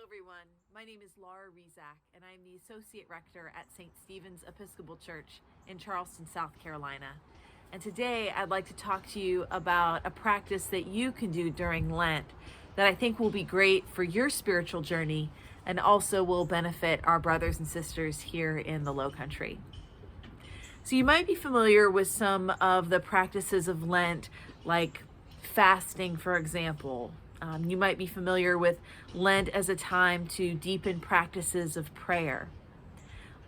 Hello, everyone. My name is Laura Rizak, and I'm the Associate Rector at St. Stephen's Episcopal Church in Charleston, South Carolina. And today I'd like to talk to you about a practice that you can do during Lent that I think will be great for your spiritual journey and also will benefit our brothers and sisters here in the Low Country. So you might be familiar with some of the practices of Lent, like fasting, for example. You might be familiar with Lent as a time to deepen practices of prayer.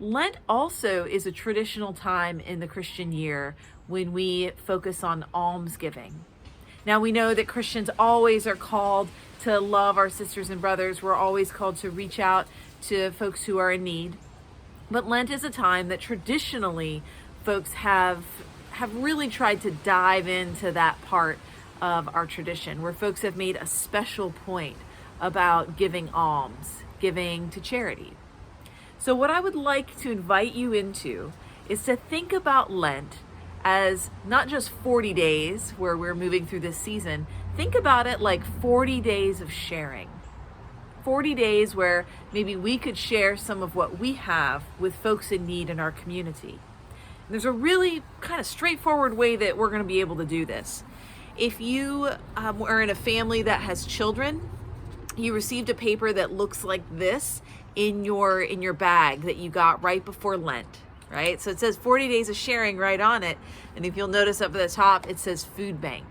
Lent also is a traditional time in the Christian year when we focus on almsgiving. Now, we know that Christians always are called to love our sisters and brothers. We're always called to reach out to folks who are in need. But Lent is a time that traditionally folks have really tried to dive into that part of our tradition, where folks have made a special point about giving alms, giving to charity. So what I would like to invite you into is to think about Lent as not just 40 days where we're moving through this season. Think about it like 40 days of sharing. 40 days where maybe we could share some of what we have with folks in need in our community. And there's a really kind of straightforward way that we're going to be able to do this. If you are in a family that has children, you received a paper that looks like this in your bag that you got right before Lent, right? So it says 40 days of sharing right on it. And if you'll notice up at the top, it says food bank.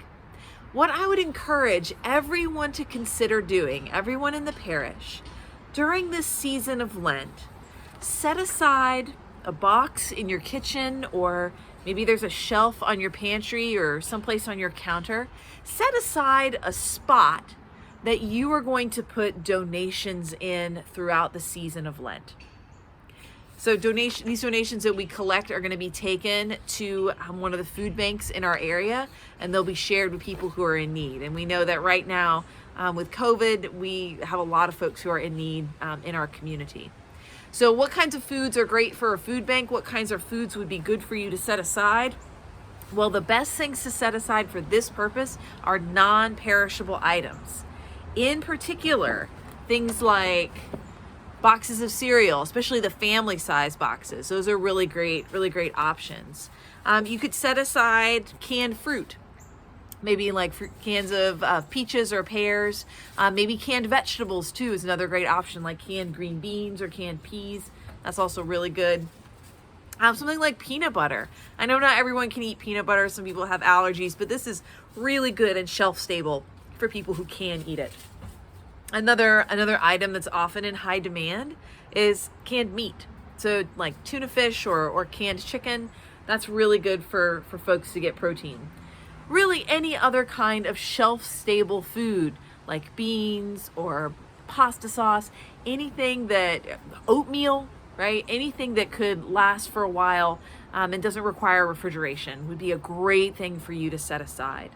What I would encourage everyone to consider doing, everyone in the parish, during this season of Lent, set aside a box in your kitchen, or maybe there's a shelf on your pantry or someplace on your counter. Set aside a spot that you are going to put donations in throughout the season of Lent. So these donations that we collect are going to be taken to one of the food banks in our area, and they'll be shared with people who are in need. And we know that right now with COVID, we have a lot of folks who are in need in our community. So what kinds of foods are great for a food bank? What kinds of foods would be good for you to set aside? Well, the best things to set aside for this purpose are non-perishable items. In particular, things like boxes of cereal, especially the family size boxes. Those are really great options. You could set aside canned fruit. Maybe like cans of peaches or pears. Maybe canned vegetables too is another great option, like canned green beans or canned peas. That's also really good. Something like peanut butter. I know not everyone can eat peanut butter. Some people have allergies, but this is really good and shelf stable for people who can eat it. Another item that's often in high demand is canned meat. So like tuna fish or canned chicken. That's really good for folks to get protein. Really any other kind of shelf-stable food like beans or pasta sauce, anything oatmeal, right? Anything that could last for a while and doesn't require refrigeration would be a great thing for you to set aside.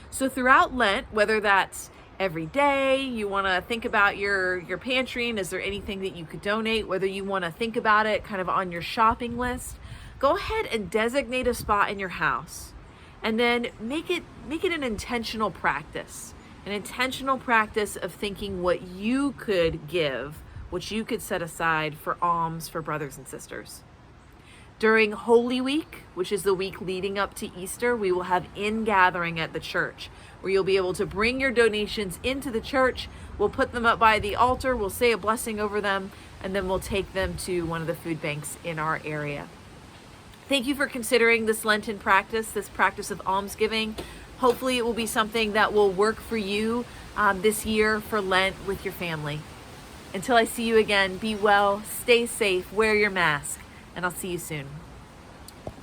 So throughout Lent, whether that's every day, you want to think about your pantry and is there anything that you could donate, whether you want to think about it kind of on your shopping list, go ahead and designate a spot in your house. And then make it an intentional practice of thinking what you could give, what you could set aside for alms for brothers and sisters. During Holy Week, which is the week leading up to Easter, we will have in-gathering at the church, where you'll be able to bring your donations into the church. We'll put them up by the altar, we'll say a blessing over them, and then we'll take them to one of the food banks in our area. Thank you for considering this Lenten practice, this practice of almsgiving. Hopefully it will be something that will work for you this year for Lent with your family. Until I see you again, be well, stay safe, wear your mask, and I'll see you soon.